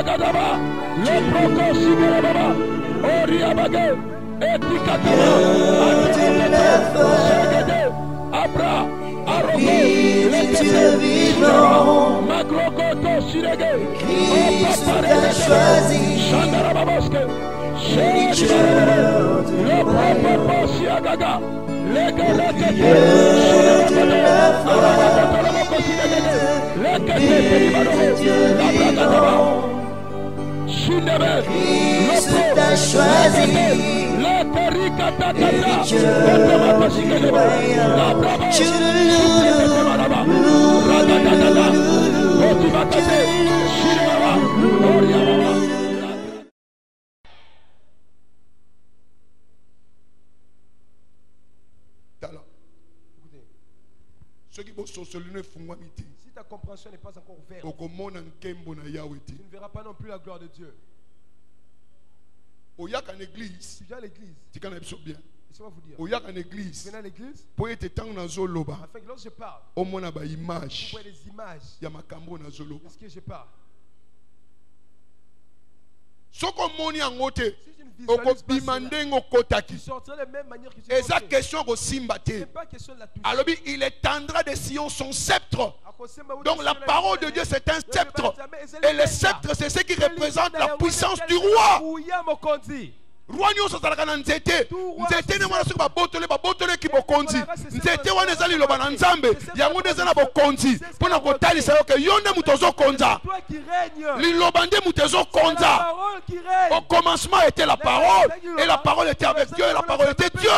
Ragadaba, le Proko Sigarababa, Oriabage, Etikataba, Segede, Abra, Arogo, Lekete, Magrogoto Sirege, Shandarababoske, le Proko Siagaga, Legalekete, si ta compréhension n'est pas encore ouverte, tu ne verras pas non plus la gloire de Dieu. Si tu viens à l'église, laissez-moi vous dire, venez à l'église, afin que lorsque je parle, vous voyez des images de ce que je parle. Si tu ne sortiras de la même manière que tu es Esa question de pas question de la toucher. alors il étendra de Sion son sceptre. Donc la parole de Dieu c'est un sceptre. Et le sceptre c'est ce qui représente la puissance du roi. Roi nyonso azalaka na nzete. Nzete ne mwana soki babotole ki bokonzi. Nzete wana ezali loba na Nzambe. Yango nde eza na bokonzi. Mpona kotalisa yo ke yo nde mutu ozokonza. Liloba nde mutu ezokonza. Au commencement était la parole. Et la parole était avec Dieu. Et la parole était Dieu.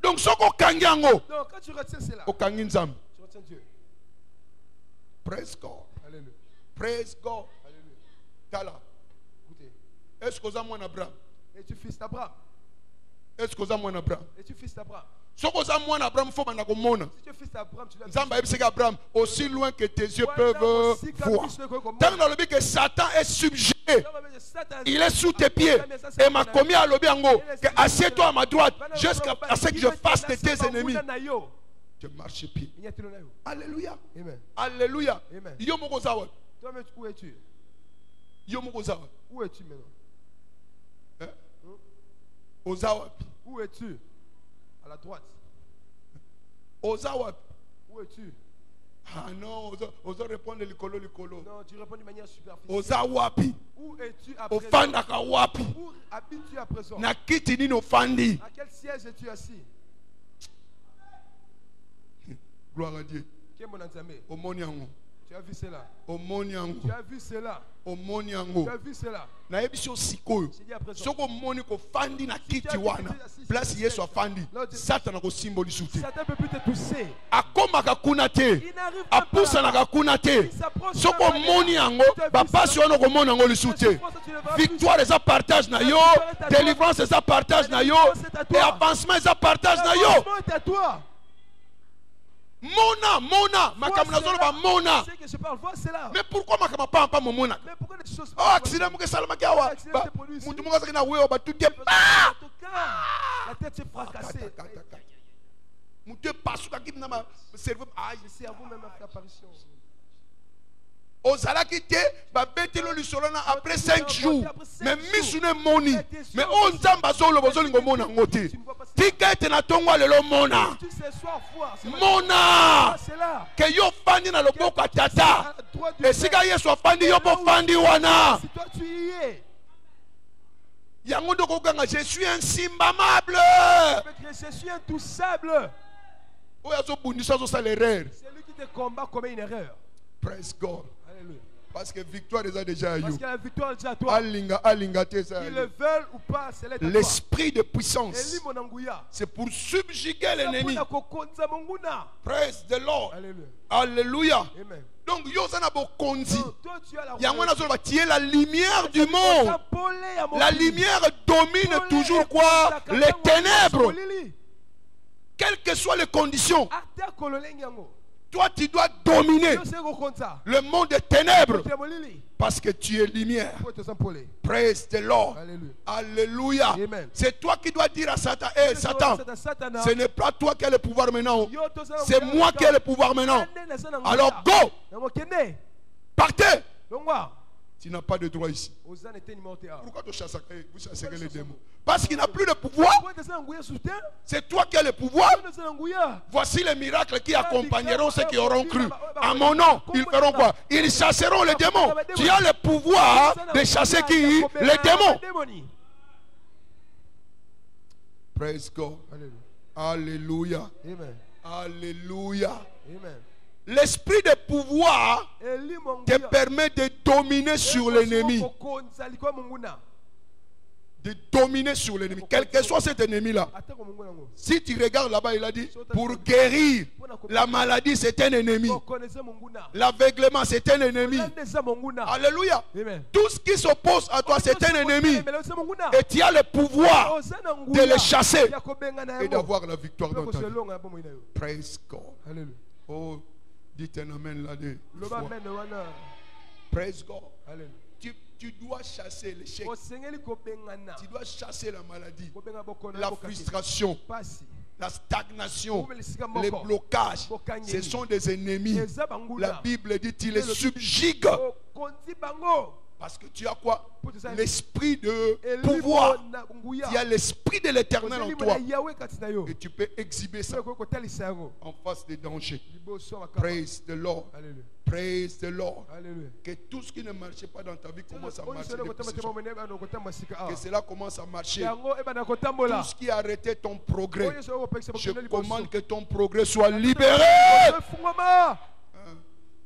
Donc ce qu'on kangi yango, quand tu retiens cela, okangi Nzambe. tu retiens Dieu. Praise God. Alléluia. Praise God. Alléluia. Tala. Écoutez, Est-ce que vous avez mon Abraham? es-tu fils d'Abraham? Est-ce que vous avez mon Abraham? Es-tu fils d'Abraham? Ce que vous avez mon Abraham, il faut que vous mona. Si tu es fils d'Abraham, tu dois Nzambe ayebi Abraham aussi loin que tes yeux peuvent voir. Tant dans le but que Satan est subjugué, il est sous tes pieds. Et m'a commis à l'obé ango que assieds-toi à ma droite jusqu'à ce que je fasse de tes ennemis. Je marche pied. Alléluia. Amen. Alléluia. Amen. Yo moko zawa. Toi-même, où es-tu? Yo moko zawa. Où es-tu maintenant? Ozawa. Où es-tu? À la droite. Ozawa. Où es-tu? Ah non, oza répondre likolo. Non, tu réponds d'une manière superficielle. Ozawapi. Où es-tu à présent? Ofandaka wapi. Où habites-tu à présent? Na kiti nini ofandi. À quel siège es-tu assis? Gloire à Dieu. Qui est mon Nzambe? Omoni yango. Tu as vu cela? Omoni yango. Tu as vu cela? Omoni yango. Tu as vu cela? Na yebiso sikoyo. Je dis à présent. Soko moni ko fandi na kiti wana. Place Yesu afandi. Satan ko symbole soute. Satan ne peut plus te toucher. Akomaka kuna te. Il n'arrive pas. Apusanaka kuna te. Soko moni yango ba pasi wana ko mona ngo lisute. Victoire eza partage na yo, délivrance eza partage na yo, et avancement eza partage na yo. C'est à toi. Mona, makamna zolo ba mona. C'est que je parle, vois cela. Mais pourquoi makama pa mona? Mais pourquoi les choses Oh, accident muke salama kiawa. Mutu muka sakina wewe ba tutie pa. La tête s'est fracassée. Mutu pasuka kim na ma cerveau aïe. Le cerveau même a fait apparition. Ozalaki te ba betelo lisolana après 5 jours. Mais misune moni. Mais on nzamba zolo bozolingo mona ngote. Tika ete na tongwa lelo mona. Mona. Que yo fandi na loboko atata. Esika Yesu afandi yo po fandi wana. Si toi tu y es. Yango doko ganga je suis insimbamable. Je suis intouchable. Oyazo bundisa zo sala erreur. C'est lui qui te combat commet une erreur. Praise God. Alléluia. Parce que victoire est déjà à Parce you. que la victoire est déjà à toi. Alinga te ça. Qu'ils le veulent ou pas, c'est là. L'esprit de puissance, Eli monanguya. c'est pour subjuguer l'ennemi. Kokonza monguna. Praise the Lord. Alléluia. Alléluia. Amen. Donc yo sana bokonzi. Donc, toi tu as la Yango na zo ba tirer la lumière du monde. La lumière domine toujours quoi? Les ténèbres. Quelles que soient les conditions. Toi tu dois dominer le monde des ténèbres. Parce que tu es lumière. Praise the Lord. Alléluia. C'est toi qui dois dire à Satan, hé Satan, ce n'est pas toi qui as le pouvoir maintenant. C'est moi qui ai le pouvoir maintenant. Alors go. Partez. Tu n'as pas de droit ici. Pourquoi vous chassez les démons? Parce qu'il n'a plus de pouvoir. C'est toi qui as le pouvoir. Voici les miracles qui accompagneront ceux qui auront cru. À mon nom, ils feront quoi? Ils chasseront les démons. Tu as le pouvoir de chasser qui? Les démons. Praise God. Alléluia. Alléluia. L'esprit de pouvoir te permet de dominer sur l'ennemi. De dominer sur l'ennemi. Quel que soit cet ennemi-là. Si tu regardes là-bas, il a dit, pour guérir la maladie, c'est un ennemi. L'aveuglement, c'est un ennemi. Alléluia. Tout ce qui s'oppose à toi, c'est un ennemi. Et tu as le pouvoir de le chasser et d'avoir la victoire dans ta vie. Praise God. Oh, dites un amen là-dedans. Praise God. Tu dois chasser l'échec. Tu dois chasser la maladie, la frustration, la stagnation, les blocages. Ce sont des ennemis. La Bible dit tu les subjugues. Parce que tu as quoi? L'esprit de pouvoir. Tu as l'esprit de l'Éternel en toi. Et tu peux exhiber ça en face des dangers. Praise the Lord. Praise the Lord. Que tout ce qui ne marchait pas dans ta vie commence à marcher. Que cela commence à marcher. Tout ce qui a arrêté ton progrès, je commande que ton progrès soit libéré.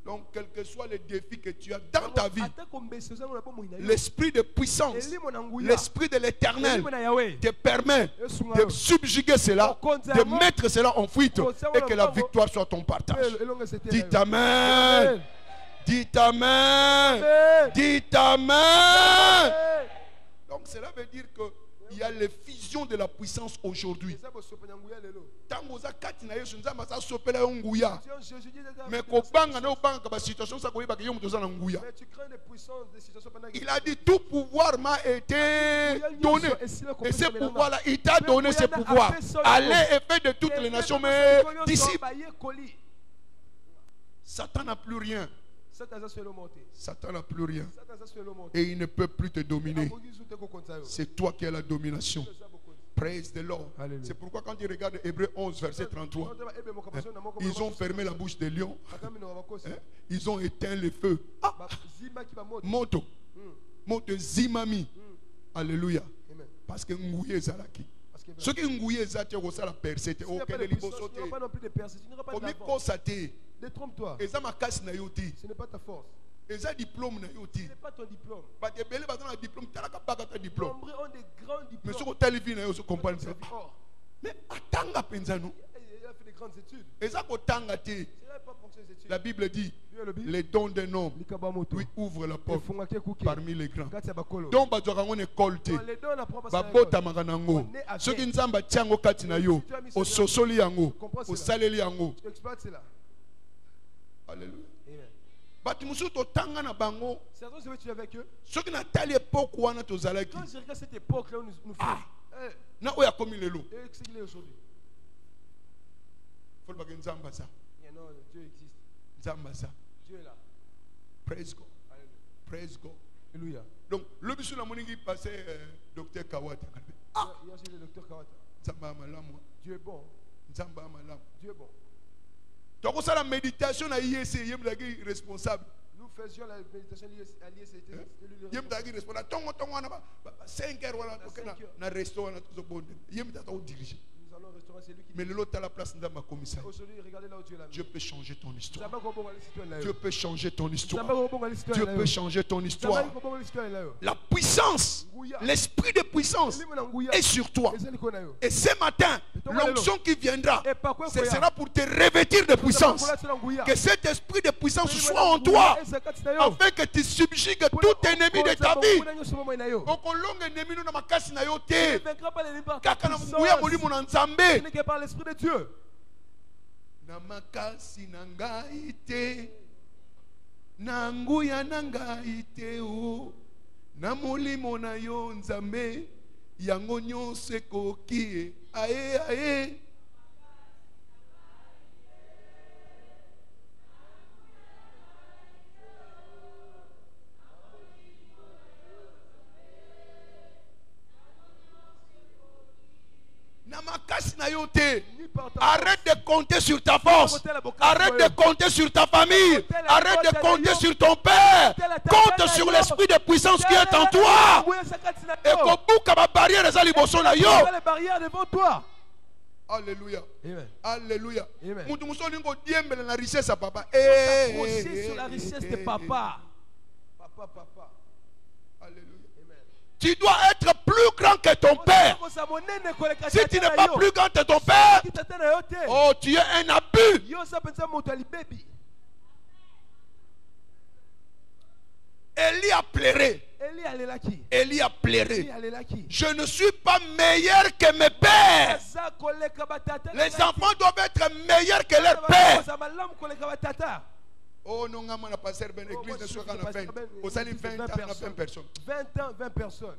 Donc, quels que soient les défis que tu as dans ta vie, l'esprit de puissance, l'esprit de l'Éternel te permet de subjuguer cela, de mettre cela en fuite et que la victoire soit ton partage. Dites Amen. Dites Amen. Dites Amen. Donc, cela veut dire que il y a les fusions de la puissance aujourd'hui. Mais il a dit tout pouvoir m'a été donné. Et ce pouvoir-là, il t'a donné ce pouvoir. Allez et faites de toutes les nations mes disciples. Satan n'a plus rien. Satan n'a plus rien. Et il ne peut plus te dominer. C'est toi qui as la domination. Praise the Lord. C'est pourquoi quand tu regardes Hébreux 11, verset 33, ils ont fermé la bouche des lions. Ils ont éteint le feu. Moto. Moto Zimami. Alléluia. Parce que Ngouye Zalaki. Ce qui Ngouye Zalaki, c'est la percée. Détrompe-toi. Ce n'est pas ta force. Ce n'est pas ton diplôme. Nombreux ont des grands diplômes. Mais attends, il a fait des grandes études. La Bible dit les dons d'un homme lui ouvrent la porte parmi les grands. Donc, on est colté. Babota maganango. Ceux qui nous ont battu en Katinayo, au Sosoli yango, au Saleli yango. Alléluia. Certains se mettent avec eux. Ceux qui n'ont pas l'époque où on a tous allés. Quand je regarde cette époque-là où nous faisons. Na oya komi lelo. Et ce qu'il est aujourd'hui. Faut le baguer nzamba ça. Non, Dieu existe. Nzamba ça. Dieu est là. Praise God. Praise God. Alléluia. Donc le bisu na moningi passé docteur Kawata. Il y a aussi le docteur Kawata. Nzamba malamu. Dieu est bon. Nzamba malamu. Dieu est bon. Donc ça la méditation à IEC, yemdagi responsable. Nous faisions la méditation à l'IEC. Yemdagi responsable. Tongo na 5 heures na restaurant na tout bon. Yemdata au diriger. Nous allons au restaurant, c'est lui qui. Mais l'autre à la place de ma commissaire. Aujourd'hui, regardez là où Dieu l'a mis. Dieu peut changer ton histoire. Dieu Dieu peut changer ton histoire. Dieu peut changer ton histoire. La puissance, l'esprit de puissance est sur toi. Et ce matin, l'onction qui viendra, ce sera pour te revêtir de puissance. Que cet esprit de puissance soit en toi, afin que tu subjugues tout ennemi de ta vie. Ce n'est que par l'esprit de Dieu. 1 Namakasi nangaite na nguya na ngai te o na molimo na yo nzambe yango nyonso ekoki aye aye. Arrête de compter sur ta force. Arrête de compter sur ta famille. Arrête de compter sur ton père. Compte sur l'esprit de puissance qui est en toi. Et que la barrière est devant toi. Alléluia. Alléluia. La richesse à papa. Sur la richesse de papa. Papa. Alléluia. Tu dois être plus grand que ton père. Si tu n'es pas plus grand que ton père, oh, tu es un abus. Élie a pleuré. Élie a pleuré. Je ne suis pas meilleur que mes pères. Les enfants doivent être meilleurs que leurs pères. Oh non, on a passé une église de soir à la fin. Au salut 20 personnes. 20 ans, 20 personnes.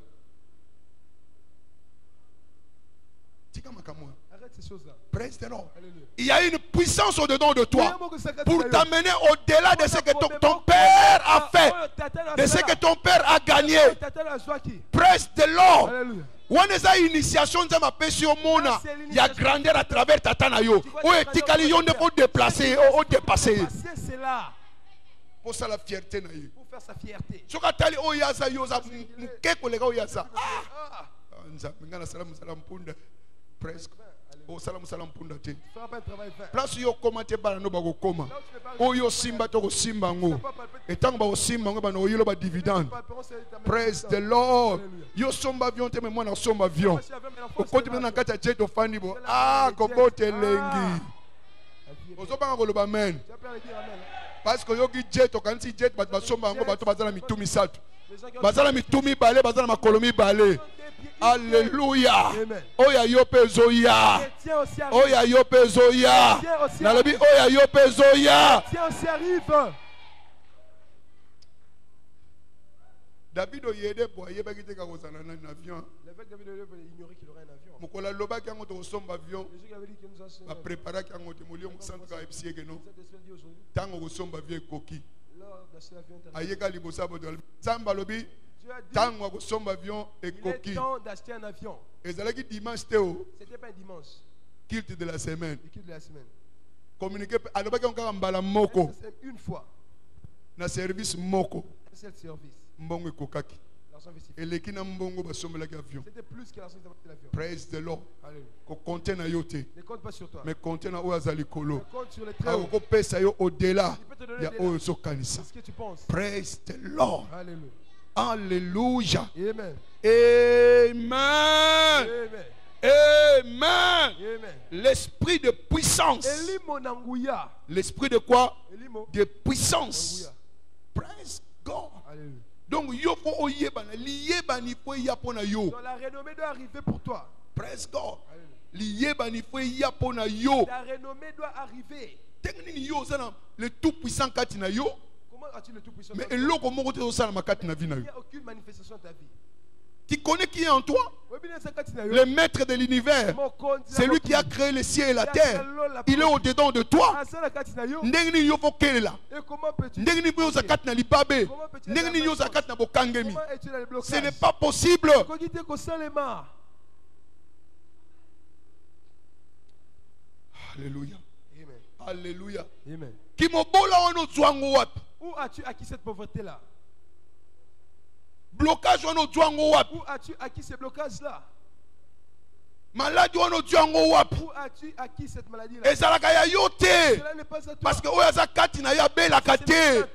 Arrête ces choses-là. Praise the Lord. Il y a une puissance au-dedans de toi pour t'amener au-delà de ce que ton père a fait, de ce que ton père a gagné. Praise the Lord. On a une initiation de ma paix sur mon âme. Il y a grandeur à travers ta tanayo. Oh, et tikalion ne faut déplacer, oh, dépasser. C'est là. Pour ça la fierté. Pour faire sa fierté. Ce que tu as dit, oh, yaza, yoza, mukeko, yaza. Presque. Oh, salam salam punda te. Place yo commenter bana no bako koma. Oh yo simba to simba ngo. Etango ba simba ngo bana oyelo ba dividende. Praise the Lord. Yo somba avion te me mwana somba avion. O konti na kata jet ofandi bo. Ah kobote lengi. Ozo banga ko loba amen. Parce que yo gi jet o kanti jet ba somba ngo ba to bazala mitumi satu. Bazala mitumi bale bazala makolomi bale. Alléluia. Oya yope zoya. Oya yope zoya. Nalobi oya yope zoya. Tiens aussi arrive. David oyede boye ba kiteka kozana na avion. L'évêque David ignorait qu'il aurait un avion. Mokola loba ki ngoto somba avion. Ba préparer ki ngoto molio centre ka FCE que non. Tango somba avion koki. Ayeka libosa bodol. Samba lobi tango ko somba avion et koki. Il est temps d'acheter un avion. Ezalaki dimanche teo. C'était pas un dimanche. Culte de la semaine. Le culte de la semaine. Communiquer alobaki on mbala moko. Une fois. Na service moko. C'est le service. Mbongo ekokaki. Eleki na mbongo basombelaki avion. C'était plus que l'argent de l'avion. Praise the Lord. Alléluia. Ko compter na yo te. Ne compte pas sur toi. Mais compter na o azali kolo. Compte sur les très hauts. Ko pesa yo au-delà. Il peut te donner Ya o so kanisa. C'est ce que tu penses. Praise the Lord. Alléluia. Alléluia. Amen. Amen. Amen. Amen. Amen. L'esprit de puissance. Elimo nanguya. L'esprit de quoi? Elimo. De puissance. Praise God. Alléluia. Donc yo faut oyebana liyebani faut ya pona yo. Donc la renommée doit arriver pour toi. Praise God. Liyebani faut ya pona yo. La renommée doit arriver. Teknini yo sana le tout puissant katina yo. Comment as-tu le tout puissant? Mais eloko moko te osala makati na vina yo. Il n'y a aucune manifestation de ta vie. Tu connais qui est en toi? Le maître de l'univers. C'est lui qui a créé le ciel et la terre. Il est au-dedans de toi. Ndengni yo faut qu'elle là. Ndengni yo zakat na libabe. Ndengni yo zakat na bokangemi. Ce n'est pas possible. Alléluia. Alléluia. Qui mobola ono zwango wapi? Où as-tu acquis cette pauvreté là? Blocage ono zwango wapi? Où as-tu acquis ce blocage là? Maladie ono zwango wapi? Où as-tu acquis cette maladie là? Ezalaka ya yote. Cela n'est pas à toi. Parce que oyaza kati na ya bela kate.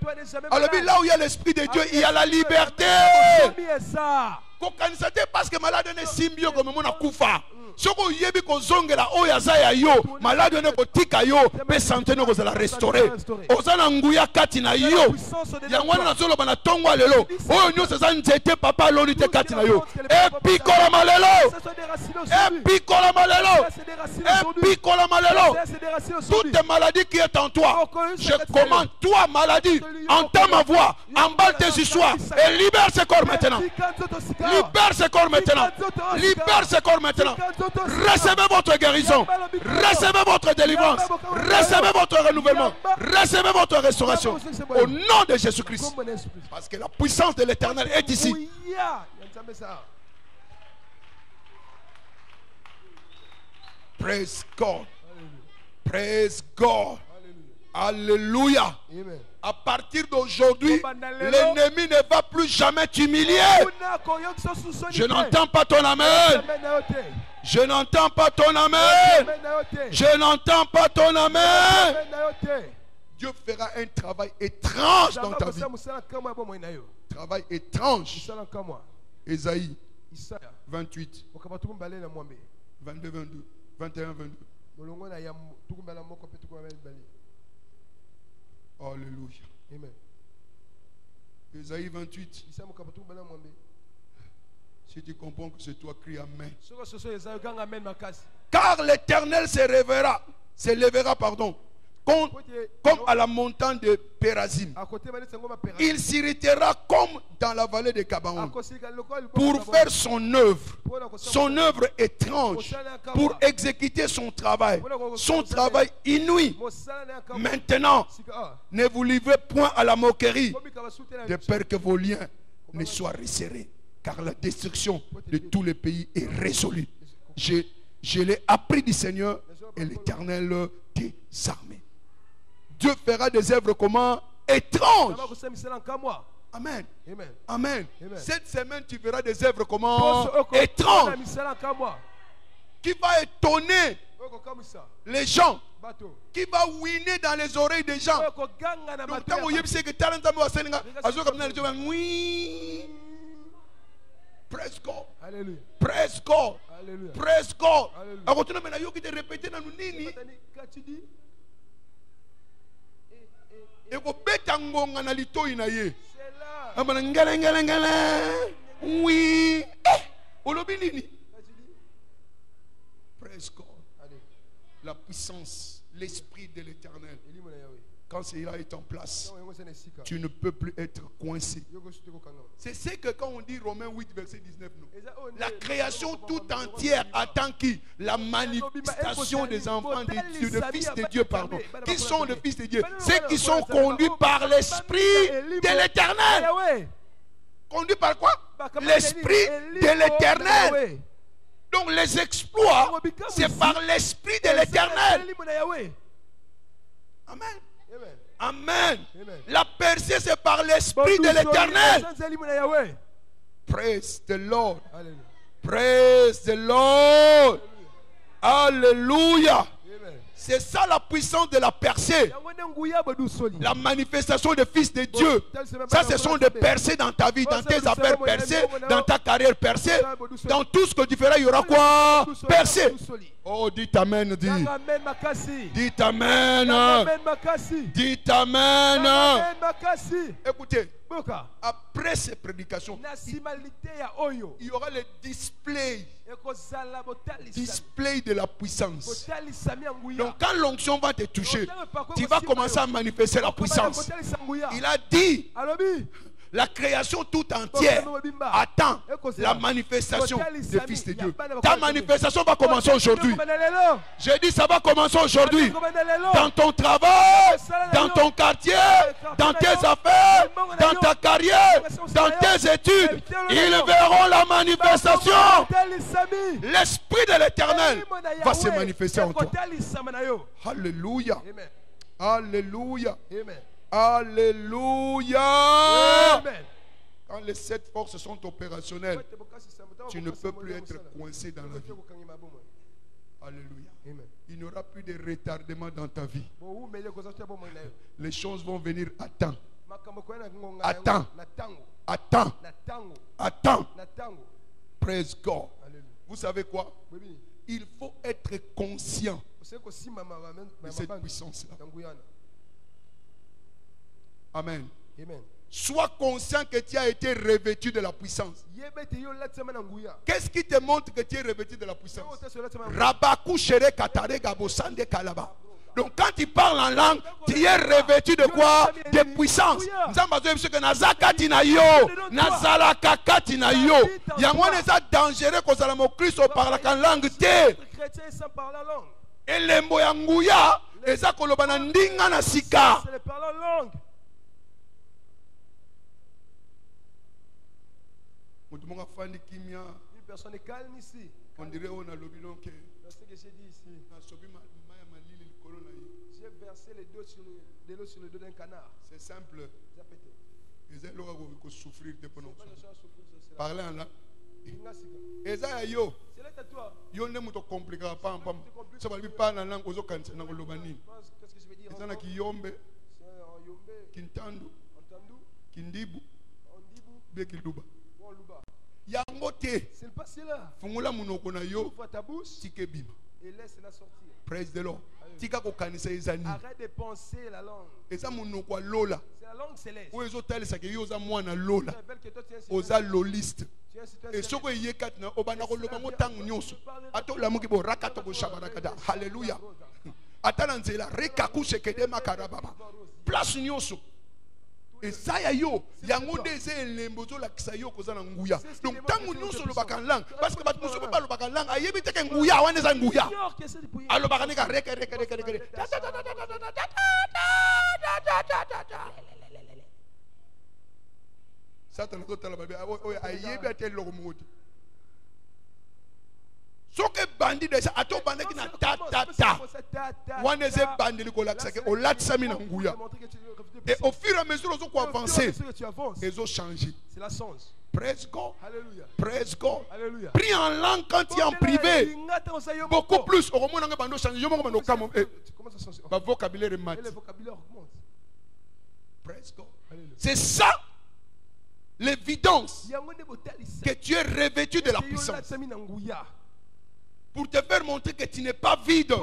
Alors là où il y a l'esprit de Dieu, il y a la liberté. Kokanisate parce que malade ne simbio comme mon akufa. Soko yebi ko zongela oyaza ya yo, malade ne ko tika yo, pe santé ne ko la restaurer. Ozana nguya kati na yo. Yangwana na solo bana tongwa lelo. Oyo nyoso za nzete papa loni te kati na yo. Epikola malelo. Epikola malelo. Epikola malelo. Toute maladie qui est en toi, je commande, toi maladie, entends ma voix, emballe tes histoires et libère ce corps maintenant. Libère ce corps maintenant. Libère ce corps maintenant. Recevez votre guérison. Recevez votre délivrance. Recevez votre renouvellement. Recevez votre restauration. Au nom de Jésus-Christ. Parce que la puissance de l'Éternel est ici. Praise God. Praise God. Alléluia. À partir d'aujourd'hui, l'ennemi ne va plus jamais t'humilier. Je n'entends pas ton amen. Je n'entends pas ton amen. Je n'entends pas ton amen. Dieu fera un travail étrange dans ta vie. Travail étrange. Ésaïe 28, 22, 22, 21, 22. Alléluia. Amen. Ésaïe 28. Si tu comprends que c'est toi, crie Amen. Car l'Éternel se lèvera, comme à la montagne de Pérazim. Il s'irritera comme dans la vallée de Gabaon pour faire son œuvre étrange, pour exécuter son travail inouï. Maintenant, ne vous livrez point à la moquerie, de peur que vos liens ne soient resserrés, car la destruction de tous les pays est résolue. Je l'ai appris du Seigneur et l'Éternel des armées. Dieu fera des œuvres comment? Étranges. Amen. Amen. Amen. Cette semaine, tu verras des œuvres comment? Étranges. Qui va étonner les gens. Qui va winner dans les oreilles des gens. Donc, quand vous voyez que praise God. Alléluia. Praise God. Alléluia. Praise God. Et vous bêtez ngonga na litoi na ye. Amana ngala ngala ngala. Oui. Olobi nini? Praise God. La puissance, l'esprit de l'Éternel. Quand cela est en place, tu ne peux plus être coincé. C'est ce que quand on dit Romains 8 verset 19, la création tout entière attend qui? La manifestation des enfants de Dieu, des fils de Dieu, pardon. Qui sont les fils de Dieu? Ceux qui sont conduits par l'esprit de l'Éternel. Conduits par quoi? L'esprit de l'Éternel. Donc les exploits, c'est par l'esprit de l'Éternel. Amen. Amen. La percée, c'est par l'esprit de l'Éternel. Praise the Lord. Praise the Lord. Alléluia. C'est ça la puissance de la percée. La manifestation des fils de Dieu. Ça, ce sont des percées dans ta vie, dans tes affaires percées, dans ta carrière percée. Dans tout ce que tu feras, il y aura quoi? Percé. Oh, dites Amen. Dites Amen. Dites Amen. Écoutez, après ces prédications, il y aura le display de la puissance. Donc quand l'onction va te toucher, tu vas commencer à manifester la puissance. Il a dit, la création tout entière attend la manifestation des fils de Dieu. Ta manifestation va commencer aujourd'hui. J'ai dit ça va commencer aujourd'hui. Dans ton travail, dans ton quartier, dans tes affaires, dans ta carrière, dans tes études. Ils verront la manifestation. L'esprit de l'Éternel va se manifester en toi. Alléluia. Alléluia. Alléluia. Amen. Quand les 7 forces sont opérationnelles, tu ne peux plus être coincé dans la vie. Alléluia. Amen. Il n'y aura plus de retardement dans ta vie. Les choses vont venir à temps. Attends. Attends. Attends. Praise God. Vous savez quoi? il faut être conscient de cette puissance-là. Amen. Amen. Sois conscient que tu as été revêtu de la puissance. Qu'est-ce qui te montre que tu es revêtu de la puissance? Rabaku shere katare gabosande kalaba. Donc quand tu parles en langue, tu es revêtu de quoi? De puissance. Nazakati na yo, nazalakakati na yo. Yango neza dangereux ko sala mo Kristo parla en langue te. Elembo ya nguya eza koloba na ndinga na sika. Une personne est calme ici. On dirait on a lobby donc. C'est ce que j'ai dit ici. J'ai versé les dos sur le dos d'un canard. C'est simple. Ils ont souffrir de pendant. Parlez en là. Eza yo. C'est toi. Yo ne muto compliquer pas pam. Ça va lui parler en langue ozo kanti na lobani. Qu'est-ce que je veux dire? Ezana ki yombe. Kintandu. Kindibu. Be kiluba. Yango te. C'est le passé là. Fungula munoko na yo. Ouvre ta bouche. Tike bima. Et laisse-la sortir. Praise the Lord. Tika ko kanisa ezani. Arrête de penser la langue. Eza munoko lola. C'est la langue céleste. O ezo talisa ke yo za mwana lola. Révèle que toi tu es un Oza loliste. Tu es un citoyen Et céleste. soko yekati na obana ko loba ngotangu nyoso. Ato la muki bo rakato ko shabarakada. Hallelujah. Atala nzela reka kushekede makarababa. Place nyoso. Et ça y a yo, yango des elembo zo la kisayo kozana nguya. Donc tangu nyonso lo bakanlang parce que bat muso ba lo bakanlang ayebi te ke nguya wana za nguya. Alo bakane ka reke. Satan ko tala ba ayebi ate lo moti. Soke bandi de sa ato bandi ki na ta. Wana ze bandi ko laksa ke o latsa mina nguya. Et au fur et à mesure où on avance, ils ont changé. C'est la sens. Praise God. Alléluia. Praise God. Alléluia. Prie en langue quand tu es en privé. Beaucoup plus. Comment ça change? Ma vocabulaire mat. Le vocabulaire augmente. Praise God. Alléluia. C'est ça l'évidence que tu es revêtu de la puissance. Pour te faire montrer que tu n'es pas vide.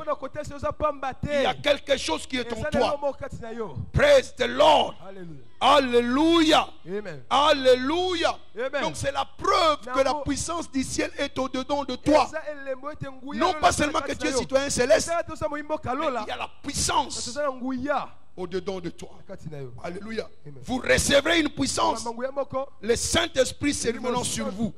Il y a quelque chose qui est en toi. Praise the Lord. Alléluia. Amen. Alléluia. Amen. Donc c'est la preuve que la puissance du ciel est au-dedans de toi. Non pas seulement que tu es citoyen céleste, mais il y a la puissance au-dedans de toi. Alléluia. Amen. Vous recevrez une puissance. Le Saint-Esprit s'éleveront sur vous.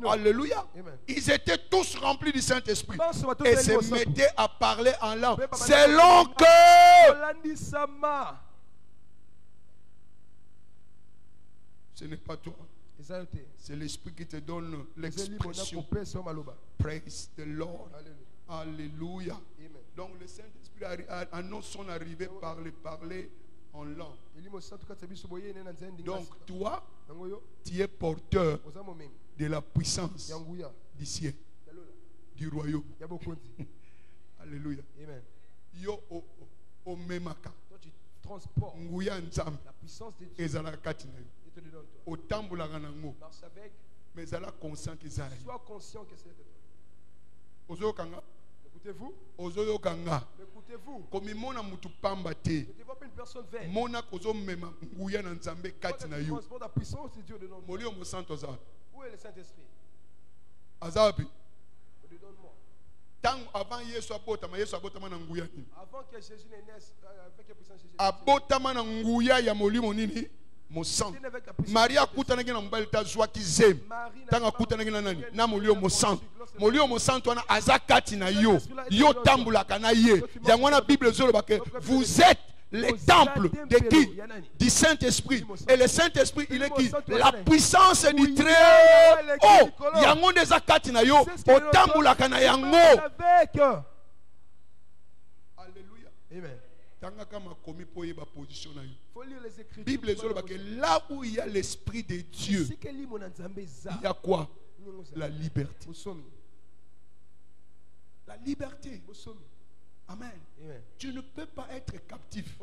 Alléluia. Amen. Ils étaient tous remplis du Saint-Esprit Amen. et se mettaient à parler en langue selon que ce n'est pas toi. C'est l'Esprit qui te donne l'expression. Praise the Lord. Alléluia. Donc le Saint-Esprit annonce son arrivée par le parler en langue. Donc toi, tu es porteur de la puissance du ciel, du royaume. Alléluia. Yo o memaka. Nguya nzambe. La puissance de Dieu Ezala katina yo. est dedans de toi. O tambulaka nango. Marche avec. Mais ezala conscient que ça. Sois conscient que c'est de toi. Ozo kanga. Écoutez-vous. Ozo kanga. Écoutez-vous. Komi mona mutu pamba te. Ne te vois pas une personne vaine. Mona kozo mema nguya na nzambe katina yo. Transport la puissance de Dieu dedans de toi. Molio mo santo za. Où est le Saint-Esprit? Azabi. Dedans de moi. Tant avant Yesu abotama na nguya nini. Avant que Jésus ne naisse, avec la puissance de Jésus. Abotama na nguya ya molimo nini? Mo santo. Maria kutanaki na mbali ta zwaki zem. Tanga kutanaki na nani? Na molio mo santo. Molio mo santo wana azakati na yo. Yo tambulaka na ye. Yango na Bible zolo ke vous êtes les temples de qui? Du Saint-Esprit. Et le Saint-Esprit, il est qui? La puissance du très haut. Yango neza kati na yo. O tambulaka na yango. Alléluia. Amen. Tanga kama komi po yeba position na yo. Faut lire les Écritures. Bible zolo que là où il y a l'Esprit de Dieu, il y a quoi? La liberté. La liberté. Amen. Amen. Tu ne peux pas être captif.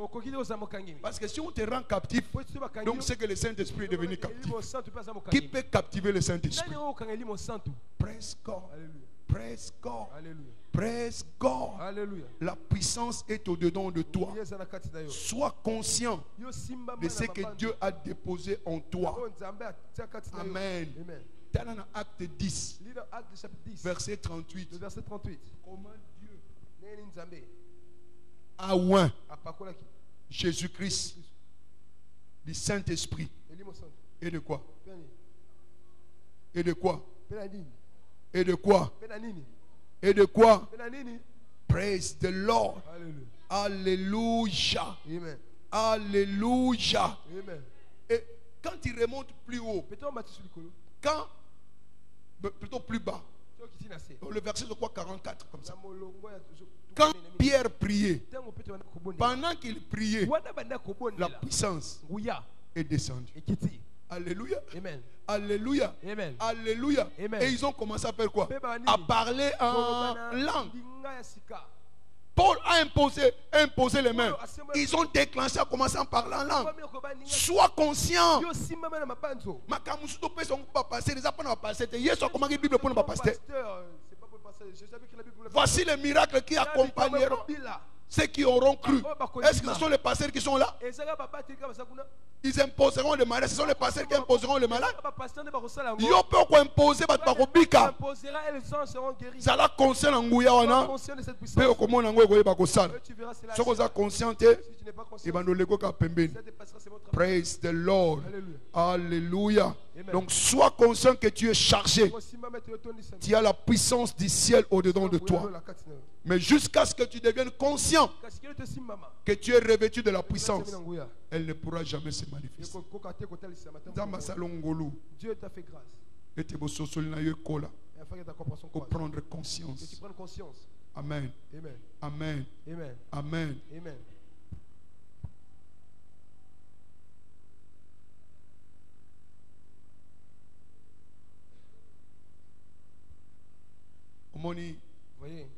Parce que si on te rend captif, donc c'est que le Saint-Esprit est devenu captif. Qui peut captiver le Saint-Esprit? Praise God. Alléluia. Praise God. Alléluia. Praise God. Alléluia. La puissance est au-dedans de toi. Sois conscient de ce que Dieu a déposé en toi. Amen. Dans Acte 10, verset 38. Le verset 38. Comment Dieu a oint Jésus-Christ du Saint-Esprit. Et de quoi? Et de quoi? Et de quoi? Et de quoi? Praise the Lord. Alléluia. Amen. Alléluia. Amen. Et quand il remonte plus haut, quand, plutôt plus bas, dans le verset de quoi 44 comme ça. Quand Pierre priait, pendant qu'il priait, la puissance est descendue. Alléluia. Amen. Alléluia. Amen. Alléluia. Amen. Et ils ont commencé à faire quoi? À parler en langue. Paul a imposé les mains. Ils ont déclenché à commencer à parler en langue. Sois conscient. Voici les miracles qui accompagneront ceux qui auront cru. Est-ce que ce sont les pasteurs qui sont là? Ils imposeront les malades. Ce sont les pasteurs qui imposeront les malades. Yo peut quoi imposer votre bakobika. Ça la conscient en ngouya wana. Peu comment en ngouya ba kosala. Ce qu'on a conscienté, il va nous lego ka pembeni. Praise the Lord. Alléluia. Donc sois conscient que tu es chargé. Tu as la puissance du ciel au-dedans de toi. Mais jusqu'à ce que tu deviennes conscient que tu es revêtu de la puissance, elle ne pourra jamais se manifester. Dieu t'a fait grâce. Et tu pour prendre conscience. Amen. Amen. Amen. Amen. Amen. Amen. Voyez, Voyez,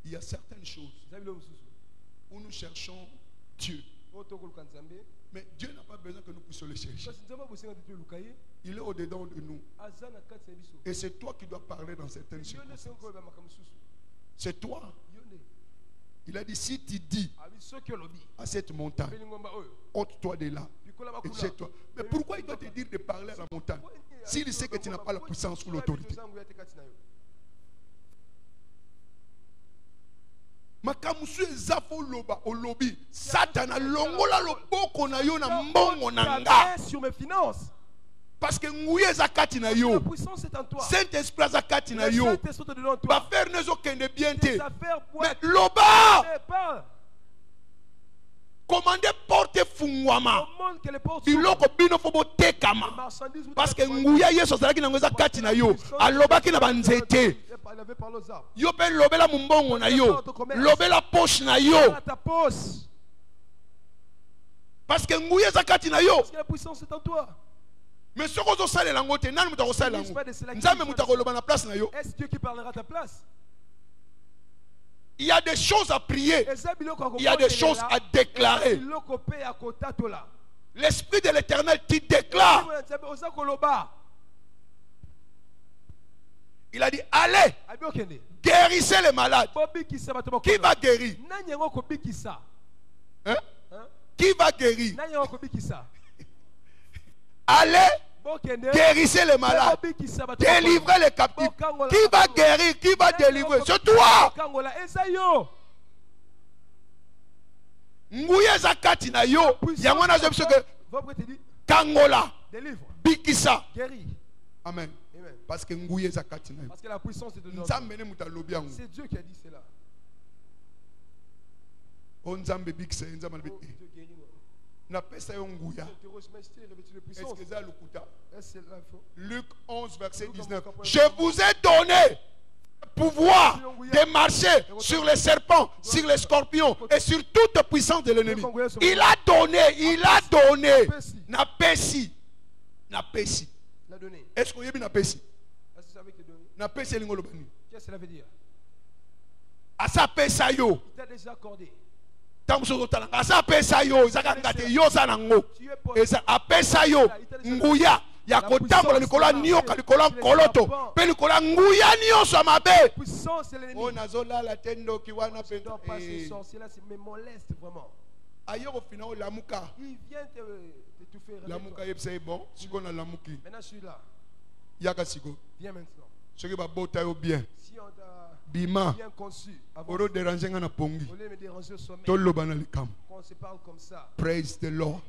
il y a certaines choses où nous cherchons Dieu. Mais Dieu n'a pas besoin que nous puissions le chercher. Il est au-dedans de nous. Et c'est toi qui dois parler dans certaines circonstances. C'est toi. Il a dit, si tu dis à cette montagne, ôte-toi de là et jette-toi. Mais pourquoi il doit te dire de parler à la montagne s'il sait que tu n'as pas la puissance ou l'autorité? Makamusu ezafo loba olobi Satan longola loboko na yo na mbongo na nga sur mes finances. parce que nguye zakati na yo. La puissance est en toi. Saint-Esprit zakati na yo. Ba faire nezo kende bien te. Mais mais loba parle. commandez porte fungwama. Commande que les portes Biloko bino fobo tekama. Parce que nguya yeso zalaki na ngoza kati na yo. Alobaki na banzete. Yo pe lobela mumbongo na yo. Lobela poche na yo. ta poche. Parce que nguya zakati na yo. Parce que la puissance est en toi. Mais ce qu'on doit saler lango te nani muta ko saler lango. Nzambe muta ko loba na place na yo. Est-ce Dieu qui parlera à ta place? Il y a des choses à prier. Il y a des choses à déclarer. L'Esprit de l'Éternel t'y déclare. Il a dit, allez, guérissez les malades. Qui va guérir? Hein? Qui va guérir? Allez, guérissez les malades. Délivrez les captifs. Qui va guérir? Qui va délivrer? C'est toi. Nguye zakati na yo. Yangwana zebso ke kangola. Bikisa. Amen. Parce que nguye zakati na yo. Parce que la puissance est de notre. C'est Dieu qui a dit cela. Onzambe bikisa nzambe. Luc 11 verset 19. Je vous ai donné pouvoir de marcher sur les serpents, sur les scorpions et sur toute puissance de l'ennemi. Il a donné. Na pesi. Est-ce que vous avez na pesi? Na pesi lingolo bani. Qu'est-ce que cela veut dire? Asa pesa yo. Il t'a déjà accordé. Asa pesa yo, zaka ngate yo za nango. Esa apesa yo nguya ya kotambola likolo ya nioka likolo ya koloto mpe likolo ya nguya nyonso ya mabe. Oh nazolala te ndoki wana pe me moleste vraiment. ayo kofina olamuka Il vient te faire lamuka yebisa ye bon siko na lamuki maintenant je suis là. yaka siko Viens maintenant. soki babota yo bien Si on t'a bima bien conçu, avant oro déranger nga na pongi au lieu de me déranger au sommet, toloba na likambo. quand on se parle comme ça, Praise the Lord.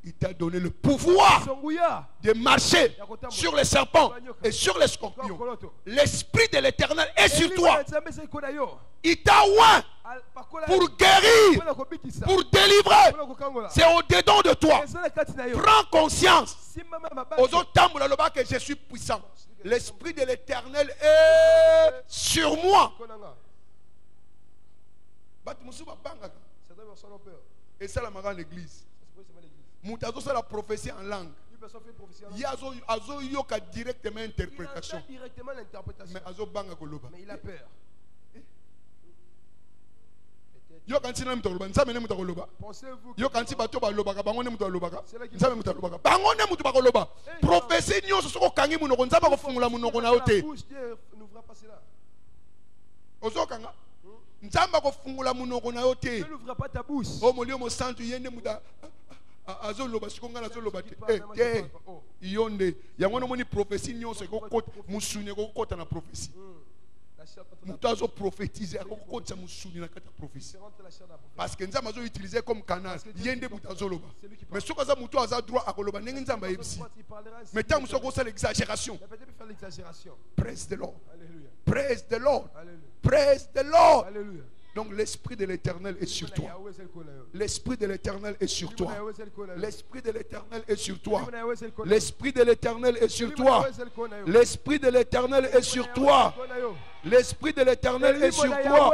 Il t'a donné le pouvoir Songuya, de marcher sur les serpents et sur les scorpions. L'esprit de l'Éternel est sur toi. Il t'a oint pour guérir, pour délivrer. C'est au-dedans de toi. Prends conscience. Aux autres tambours, là-bas que je suis puissant. L'esprit de l'Éternel est sur moi. Et ça, la marque en église. Moutazo, c'est la prophétie en langue. Il y a azo directement interprétation. Mais azo banga koloba. Mais il a peur. Yo kanti na mutu koloba, nzambe ne mutu koloba. Yo kanti bato ba loba ka bango ne mutu koloba. Nzambe mutu koloba. Bango ne mutu ba koloba. Prophétie nyonso soko kangi munoko nzambe ko fungula munoko na yote. Ozo kanga. Nzambe ko fungula munoko na yote. Ne l'ouvre pas ta bouche. Oh molio mo santu yende muta azoloba sikonga nazoloba te te yonde yango nomoni prophétie nyonso ekokota musuni ekokota na prophétie mutu azoprophétise akokotisa musuni na kati ya prophétie parce que nzambe azoutilize comme canal yende mutu azoloba mais soki aza mutu aza droit akoloba ndenge nzambe ayebisi mais ntango mosu akosala exagération. Praise the Lord. Praise the Lord. Praise the Lord. Donc l'esprit de l'Éternel est sur toi. L'esprit de l'Éternel est sur toi. L'esprit de l'Éternel est sur toi. L'esprit de l'Éternel est sur toi. L'esprit de l'Éternel est sur toi. L'esprit de l'Éternel est sur toi.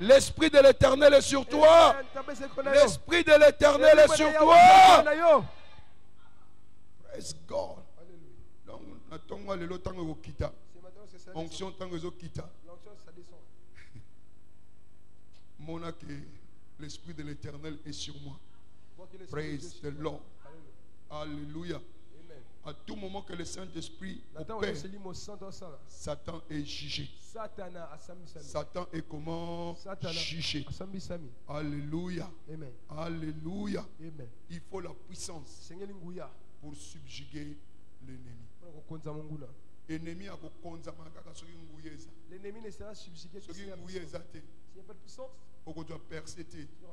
L'esprit de l'Éternel est sur toi. L'esprit de l'Éternel est sur toi. Praise God. Donc attends-moi le temps que kita. Onction tant que kita. Que l'esprit de l'Éternel est sur moi. Praise the Lord. Alléluia. À tout moment que le Saint-Esprit opère, Satan est jugé. Satan est comment jugé. Alléluia. Alléluia. Il faut la puissance pour subjuguer l'ennemi. L'ennemi ne sera subjugué que s'il y a puissance. S'il n'y a pas de puissance, il n'y aura pas de percée. Il n'y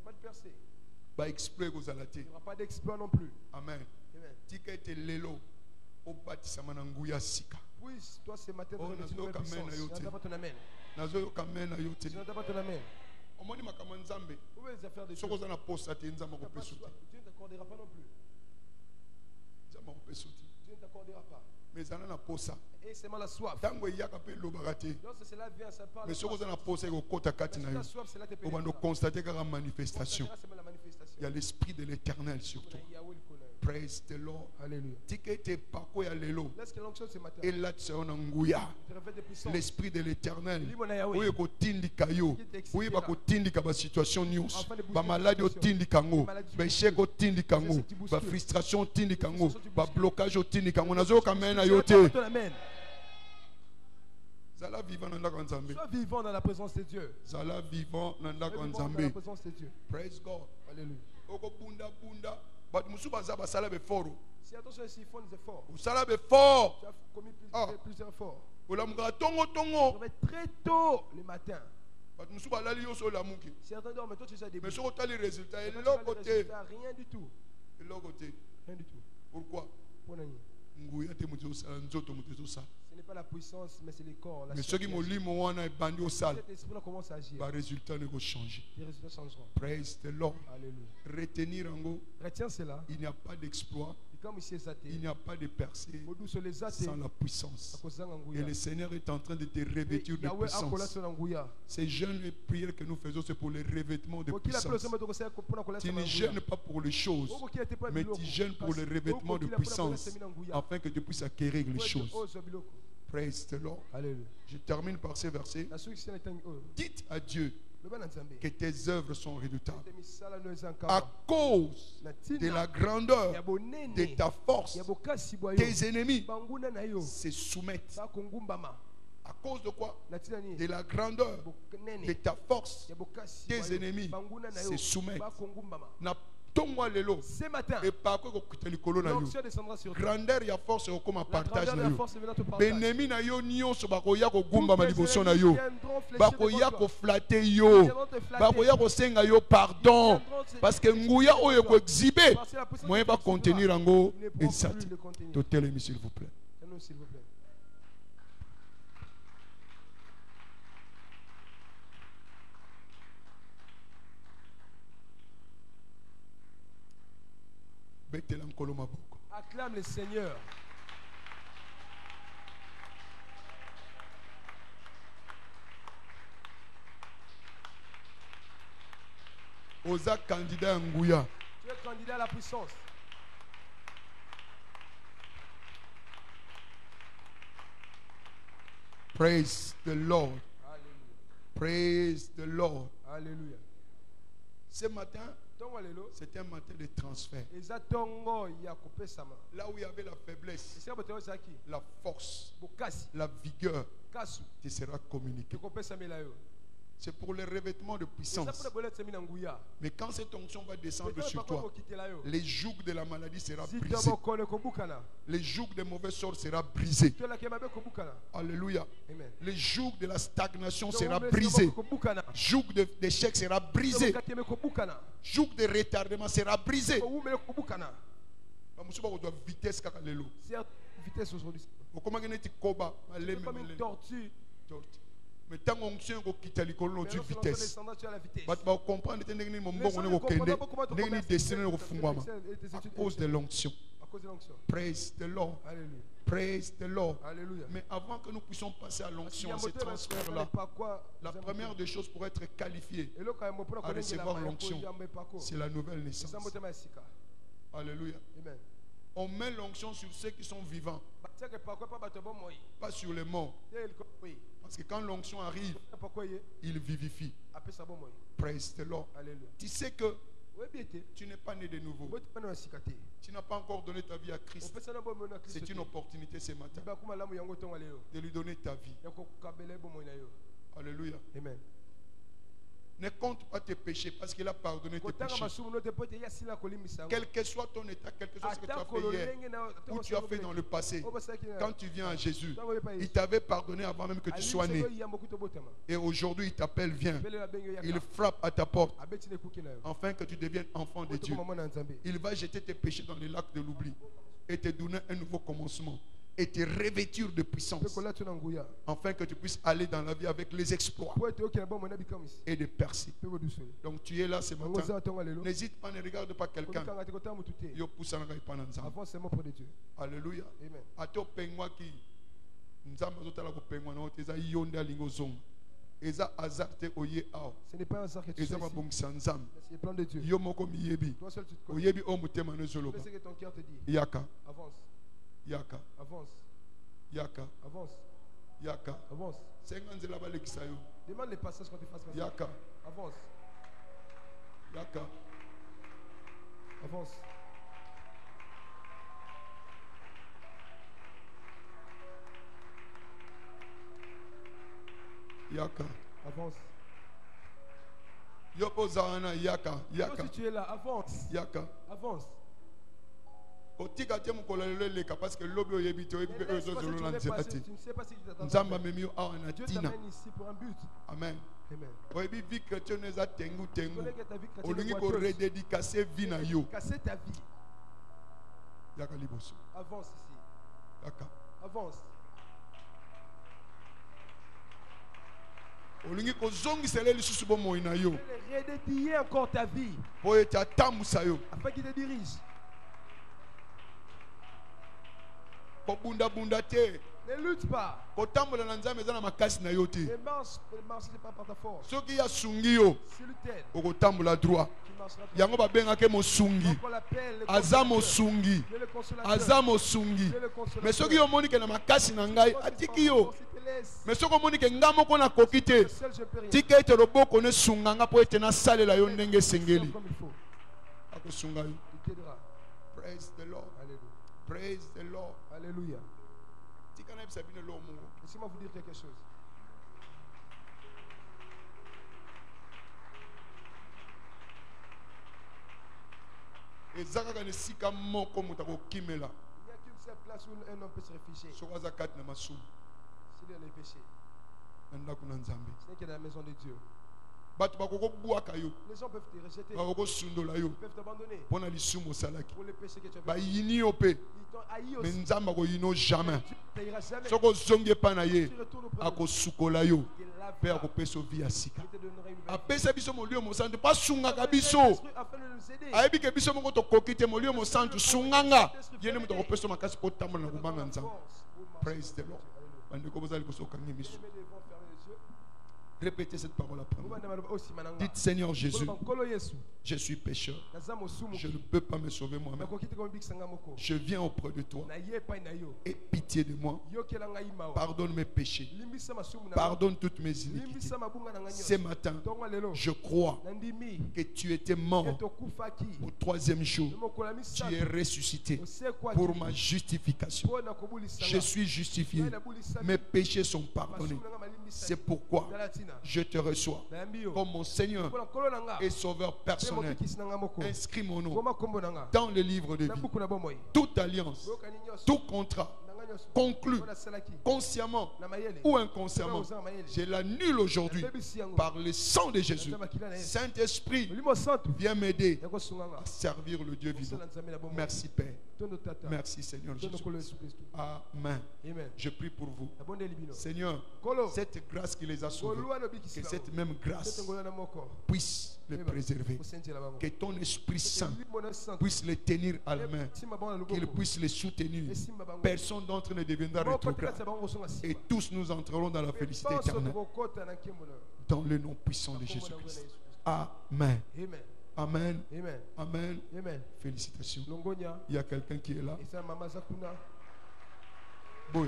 aura pas d'exploit non plus. Amen. Puis toi ce matin, tu as une nouvelle puissance. Tu n'entends pas ton amen. Tu n'entends pas ton amen. Où est les affaires de Dieu? Dieu ne t'accordera pas non plus. Dieu ne t'accordera pas. Mais ça n'a pas ça. Et c'est mal la soif. Lorsque cela vient, ça parle. Mais ce qu'on a posé au côté la soif, c'est là que tu on va constater qu'il y a une manifestation. Il y a l'esprit de l'Éternel sur toi. Praise the Lord. Alléluia. Laisse que l'onction ce matin. Et là, c'est un angouya. L'esprit de l'Éternel. Oui, il tindika yo. Oui, il tindika ba situation news. Ba maladie au tindika ngo. Ba échec au tindika ngo. Ba frustration au tindika ngo. Ba blocage au tindika ngo. Nazo kamena yote. Zala vivant dans la Nzambe. Sois vivant dans la présence de Dieu. Zala vivant dans la Nzambe. Praise God. Alléluia. Oko bunda bunda. But musuba zaba sala be foro. Si attention ici, ils font des efforts. Sala be fort. Tu as commis plusieurs efforts. Olamga tongo tongo. Je vais très tôt le matin. But musuba lali yo so lamuki. Certains dorment, mais toi tu sais des. Mais sur les résultats, et de rien du tout. De l'autre côté. Rien du tout. Pourquoi? Ce n'est pas la puissance, mais c'est les corps. Mais ceux qui m'ont dit, cet esprit-là commence à agir. les résultats ne vont changer. Les résultats changeront. Praise the Lord. Alléluia. Retenir en gros, Retiens cela. il n'y a pas d'exploit, il n'y a pas de percée sans la puissance. Et le Seigneur est en train de te revêtir de puissance. Ces jeunes prières que nous faisons, c'est pour les revêtements de puissance. Tu ne gênes pas pour les choses, mais tu gênes pour les revêtements de puissance, afin que tu puisses acquérir les choses. Praise the Lord. Alléluia. Je termine par ces versets. Dites à Dieu que tes œuvres sont redoutables. À cause de la grandeur de ta force, tes ennemis se soumettent. À cause de quoi? De la grandeur de ta force, tes ennemis se soumettent. Ce matin, l'onction descendra sur toi. Grandeur et force au comme partage na yo. Benemi na yo nyonso bakoya ko gumba maliboso na yo. Bakoya ko flatter yo. Bakoya ko senga yo pardon parce que nguya oyo ko exhiber moyen ba contenir ngo insati. Totelemi s'il vous plaît. S'il vous plaît. Acclame le Seigneur. Oza candidat à Nguya. Tu es candidat à la puissance. Praise the Lord. Alléluia. Praise the Lord. Alléluia. Ce matin, c'était un matin de transfert. Là où il y avait la faiblesse, la force, la vigueur te sera communiquée. C'est pour le revêtement de puissance. Mais quand cette onction va descendre sur toi, les jougs de la maladie sera brisé. Les jougs de mauvais sort sera brisé. Alléluia. Les jougs de la stagnation sera brisé. Joug d'échec sera brisé. Joug de retardement sera brisé. Vitesse aujourd'hui. Mais tant qu'on tient qu'on quitte l'école, on tue vitesse. À cause de l'onction. Praise the Lord. Praise the Lord. Mais avant que nous puissions passer à l'onction, à ce transfert-là, la première des choses pour être qualifié à recevoir l'onction, c'est la nouvelle naissance. Alléluia. On met l'onction sur ceux qui sont vivants, pas sur les morts. Parce que quand l'onction arrive, il vivifie. Praise the Lord. Tu sais que tu n'es pas né de nouveau. Tu n'as pas encore donné ta vie à Christ. C'est une opportunité ce matin de lui donner ta vie. Alléluia. Amen. Ne compte pas tes péchés parce qu'il a pardonné tes péchés. Quel que soit ton état, quel que soit ce que tu as fait hier ou tu as fait dans le passé, quand tu viens à Jésus, il t'avait pardonné avant même que tu sois né. Et aujourd'hui, il t'appelle, viens. Il frappe à ta porte afin que tu deviennes enfant de Dieu. Il va jeter tes péchés dans les lacs de l'oubli et te donner un nouveau commencement. Et te revêtir de puissance afin que tu puisses aller dans la vie avec les exploits et de percer. Donc tu es là ce matin. N'hésite pas, ne regarde pas quelqu'un. Avance seulement pour Dieu. Alléluia. Ce n'est pas un hasard que tu sois ici. C'est le plan de Dieu. Toi seul tu te connais. Tu sais ce que ton cœur te dit. Avance. Yaka. Avance. Yaka. Avance. Yaka. Avance. Demande les passages quand tu fasses comme ça. Yaka. Avance. Yaka. Avance. Yaka. Avance. Yopozana yaka. Yaka. Si tu es là, avance. Yaka. Avance. Parce que l'objet est habité, tu ne sais pas si tu t'attends. Dieu t'amène ici pour un but. Amen. Amen. Casser ta vie. Avance ici. Avance. Tu veux redédier encore ta vie afin qu'il te dirige. Ne lutte pas. kotambola na nzambe eza na makasi na yo te. Ne marche pas par ta force. Soki ya sungi yo S'il t'aide, okotambola droit. tu marcheras droit. Yango babengaka mosungi. Donc on l'appelle le Aza consolateur. mosungi. Dieu le consolateur. Aza mosungi. Dieu le consolateur. Mais soki yo moni ke na makasi na ngai atiki yo. S'il te laisse, Mais soki omoni ke nga moko nakoki te. seul je peux rien. Tika ete loboko ne sunganga po ete nasalela yo ndenge esengeli. Comme il faut. Akosunga yo. Il t'aidera. Praise the Lord. Alléluia. Praise the Lord. Alléluia. Tika na yebisa bino lo mungu. Laissez-moi vous dire quelque chose. Eza kaka na esika moko moto akokimela. Il n'y a qu'une seule place où un homme peut se réfugier. Soki aza kati na masumu S'il est dans les péchés. na ndako na nzambe. Ce n'est que dans la maison de Dieu. Bato bakokobwaka yo, Les gens peuvent te rejeter. bakokosundola yo Ils peuvent t'abandonner mpo na lisumu osalaki. pour les péchés que tu as fait. bayini yo mpe Ils t'ont haï me aussi. nzambe akoyino jamais. Tu ne payeras jamais. soki ozongi epai na ye Tu retournes auprès de Dieu. akosukola yo Il mpe lavera. akopesa vi ya sika. Il te donnera une nouvelle vie. apesa biso molio mosantu mpo asungaka biso. Afin de nous aider. ayebi ke biso moko tokoki te molio mosantu sunganga ye nde moto akopesa makasi mpo otambola na kobanga nzambe. Praise the Lord. bandeko bozali kosokangi miso. Répétez cette parole après moi. Dites Seigneur Jésus, je suis pécheur. Je ne peux pas me sauver moi-même. Je viens auprès de toi. Aie pitié de moi. Pardonne mes péchés. Pardonne toutes mes iniquités. Ce matin, je crois que tu étais mort au troisième jour. Tu es ressuscité pour ma justification. Je suis justifié. Mes péchés sont pardonnés. C'est pourquoi je te reçois comme mon Seigneur et Sauveur personnel. Inscris mon nom dans le livre de vie. Toute alliance, tout contrat conclu consciemment ou inconsciemment, je l'annule aujourd'hui par le sang de Jésus. Saint-Esprit, viens m'aider à servir le Dieu vivant. Merci Père. Merci Seigneur Jésus. Amen. Je prie pour vous. Seigneur, cette grâce qui les a sauvés, que cette même grâce puisse les préserver. Que ton Esprit Saint puisse les tenir à la main. Qu'il puisse les soutenir. Personne d'entre eux ne deviendra rétrograde. Et tous nous entrerons dans la félicité éternelle. Dans le nom puissant de Jésus-Christ. Amen. Amen. Amen. Félicitations. Il y a quelqu'un qui est là. Bon.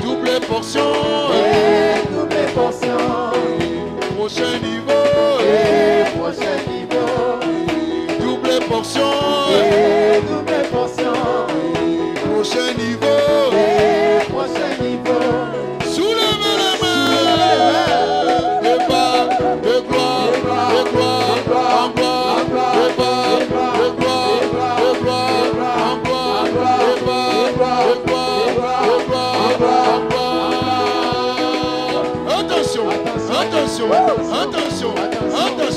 Double portion. Double portion. Prochain niveau. Prochain niveau. Double portion. Double portion. Prochain niveau. Prochain niveau. Soulevez les mains. De bas, de gloire, de gloire, en gloire, de bas, de gloire, de gloire, en gloire, de bas, de gloire, de gloire, en gloire. Attention, attention, attention, attention.